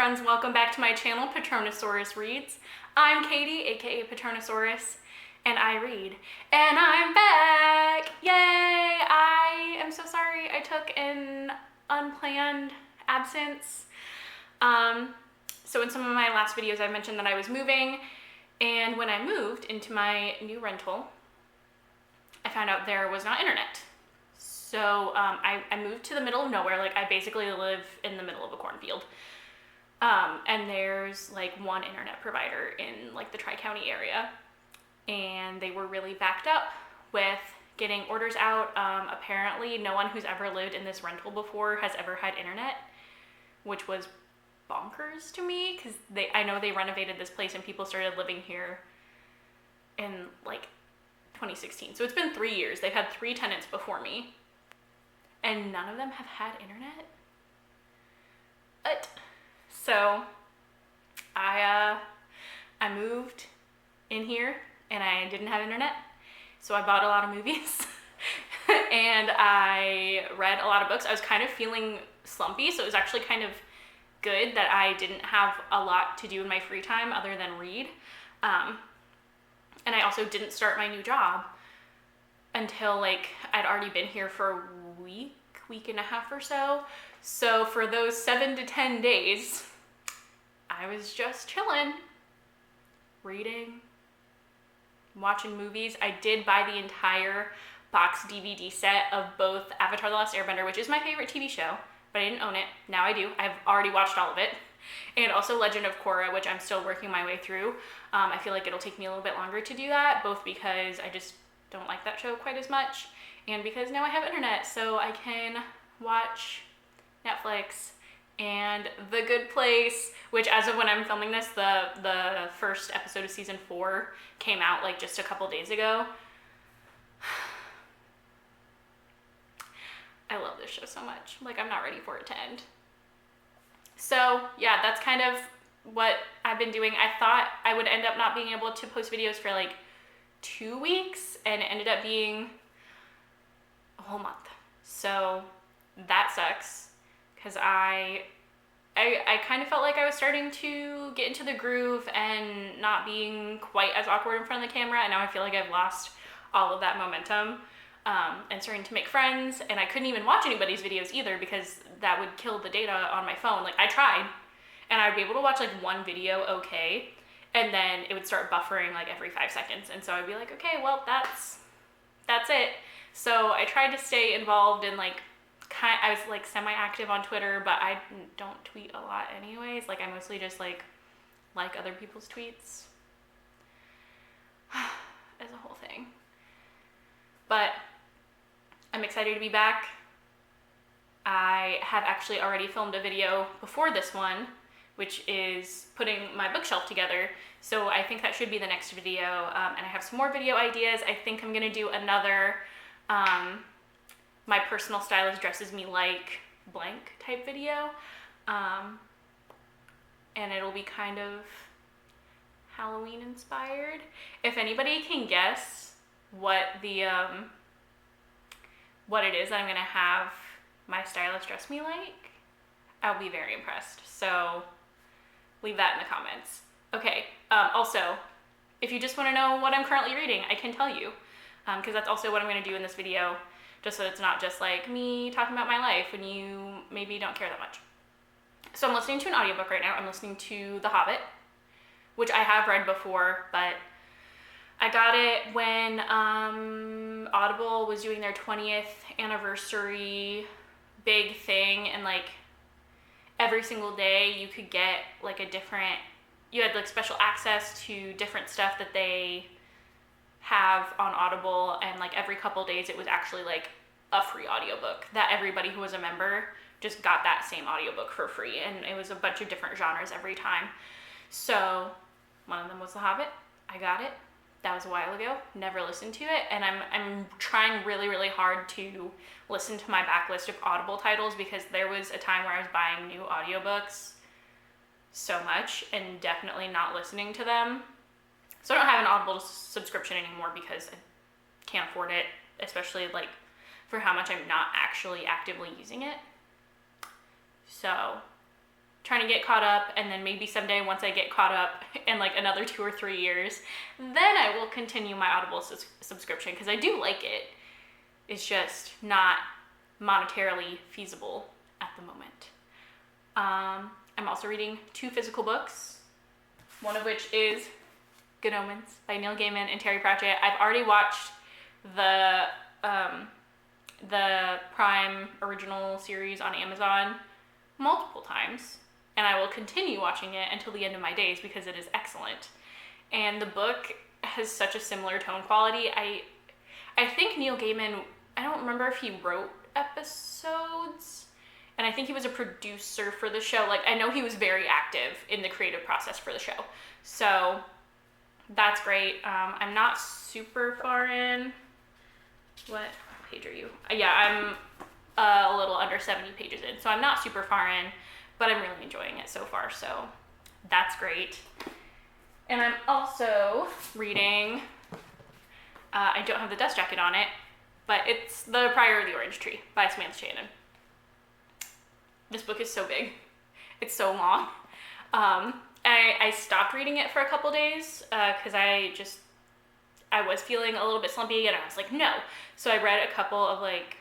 friends, welcome back to my channel, Patronosaurus Reads. I'm Katie, aka Patronosaurus, and I read. And I'm back! Yay! I am so sorry I took an unplanned absence. So in some of my last videos I mentioned that I was moving, and when I moved into my new rental, I found out there was not internet. So I moved to the middle of nowhere. Like, I basically live in the middle of a cornfield. And there's like one internet provider in like the Tri-County area. And they were really backed up with getting orders out. Apparently no one who's ever lived in this rental before has ever had internet, which was bonkers to me, because I know they renovated this place and people started living here in like 2016. So it's been 3 years. They've had 3 tenants before me, and none of them have had internet. But so I moved in here and I didn't have internet, so I bought a lot of movies and I read a lot of books. I was kind of feeling slumpy, so it was actually kind of good that I didn't have a lot to do in my free time other than read. And I also didn't start my new job until like I'd already been here for a week and a half or so. So for those 7 to 10 days, I was just chilling, reading, watching movies. I did buy the entire box DVD set of both Avatar: The Last Airbender, which is my favorite TV show, but I didn't own it. Now I do. I've already watched all of it. And also Legend of Korra, which I'm still working my way through. I feel like it'll take me a little bit longer to do that, both because I just don't like that show quite as much, and because now I have internet, so I can watch Netflix and The Good Place, which as of when I'm filming this, the first episode of season 4 came out like just a couple days ago. I love this show so much. Like, I'm not ready for it to end. So yeah, that's kind of what I've been doing. I thought I would end up not being able to post videos for like 2 weeks, and it ended up being a whole month. So that sucks, because I kind of felt like I was starting to get into the groove and not being quite as awkward in front of the camera, and now I feel like I've lost all of that momentum. And starting to make friends, and I couldn't even watch anybody's videos either because that would kill the data on my phone. Like, I tried, and I'd be able to watch like one video okay, and then it would start buffering like every 5 seconds, and so I'd be like, okay, well, that's it. So I tried to stay involved in like, I was like semi-active on Twitter, but I don't tweet a lot anyways. Like, I mostly just like other people's tweets as a whole thing. But I'm excited to be back. I have actually already filmed a video before this one, which is putting my bookshelf together. So I think that should be the next video. And I have some more video ideas. I think I'm gonna do another my personal stylist dresses me like blank type video. And it'll be kind of Halloween inspired. If anybody can guess what the what it is that I'm gonna have my stylist dress me like, I'll be very impressed. So leave that in the comments. Okay, also, if you just want to know what I'm currently reading, I can tell you, because that's also what I'm gonna do in this video, just so it's not just like me talking about my life when you maybe don't care that much. So I'm listening to an audiobook right now. I'm listening to The Hobbit, which I have read before, but I got it when Audible was doing their 20th anniversary big thing, and like every single day you could get like you had like special access to different stuff that they have on Audible, and like every couple days it was actually like a free audiobook that everybody who was a member just got that same audiobook for free, and it was a bunch of different genres every time. So one of them was The Hobbit. I got it. That was a while ago, never listened to it, and I'm trying really, really hard to listen to my backlist of Audible titles, because there was a time where I was buying new audiobooks so much and definitely not listening to them. So I don't have an Audible subscription anymore because I can't afford it, especially like for how much I'm not actually actively using it. So trying to get caught up, and then maybe someday once I get caught up in like another 2 or 3 years, then I will continue my Audible subscription, because I do like it. It's just not monetarily feasible at the moment. I'm also reading 2 physical books, one of which is Good Omens by Neil Gaiman and Terry Pratchett. I've already watched the Prime original series on Amazon multiple times, and I will continue watching it until the end of my days because it is excellent. And the book has such a similar tone quality. I think Neil Gaiman, I don't remember if he wrote episodes, and I think he was a producer for the show. Like, I know he was very active in the creative process for the show. So that's great. I'm not super far in. What page are you? Yeah, I'm a little under 70 pages in, so I'm not super far in, but I'm really enjoying it so far, so that's great. And I'm also reading, I don't have the dust jacket on it, but it's The Prior of the Orange Tree by Samantha Shannon. This book is so big. It's so long. I stopped reading it for a couple days because I was feeling a little bit slumpy, and I was like, no. So I read a couple of like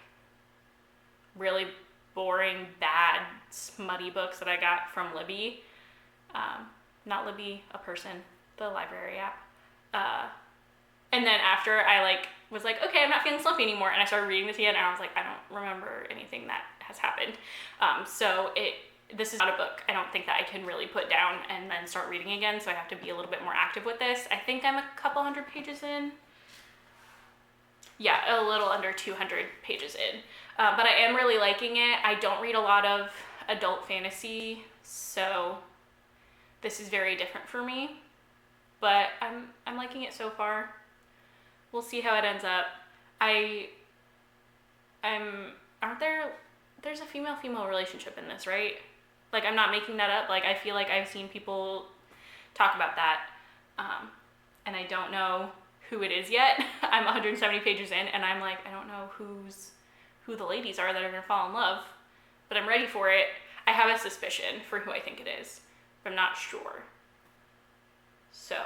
really boring, bad, smutty books that I got from Libby. Not Libby, a person, the library app. And then after I was like, okay, I'm not feeling slumpy anymore, and I started reading this again, and I was like, I don't remember anything that has happened. This is not a book I don't think that I can really put down and then start reading again, so I have to be a little bit more active with this. I think I'm a couple hundred pages in. Yeah, a little under 200 pages in. But I am really liking it. I don't read a lot of adult fantasy, so this is very different for me. But I'm liking it so far. We'll see how it ends up. There's a female-female relationship in this, right? Like, I'm not making that up. Like, I feel like I've seen people talk about that. And I don't know who it is yet. I'm 170 pages in, and I'm like, I don't know who the ladies are that are gonna fall in love. But I'm ready for it. I have a suspicion for who I think it is, but I'm not sure. So,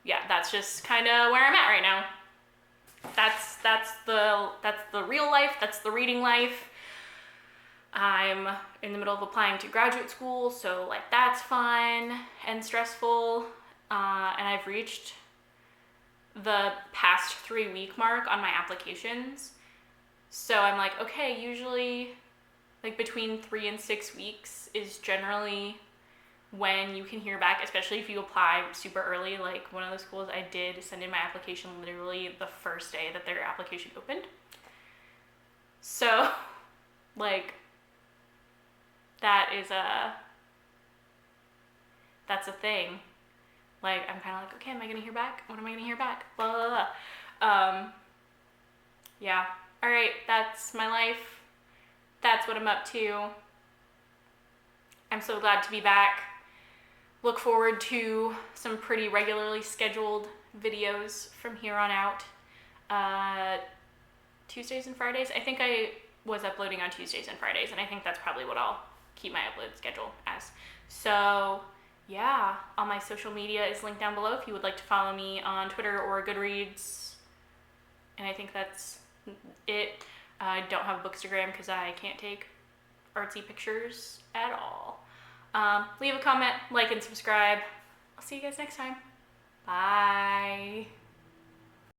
yeah, that's just kind of where I'm at right now. That's the real life. That's the reading life. I'm in the middle of applying to graduate school, so like that's fun and stressful. And I've reached the past 3-week mark on my applications. So I'm like, okay, usually like between 3 and 6 weeks is generally when you can hear back, especially if you apply super early. Like, one of the schools, I did send in my application literally the first day that their application opened. So like, that's a thing. Like, I'm kind of like, okay, am I gonna hear back? When am I gonna hear back? Blah, blah, blah. Yeah. All right, that's my life. That's what I'm up to. I'm so glad to be back. Look forward to some pretty regularly scheduled videos from here on out. Tuesdays and Fridays. I think I was uploading on Tuesdays and Fridays, and I think that's probably what I'll keep my upload schedule as. So yeah, all my social media is linked down below if you would like to follow me on Twitter or Goodreads. And I think that's it. I don't have a bookstagram because I can't take artsy pictures at all. Leave a comment, like, and subscribe. I'll see you guys next time. Bye.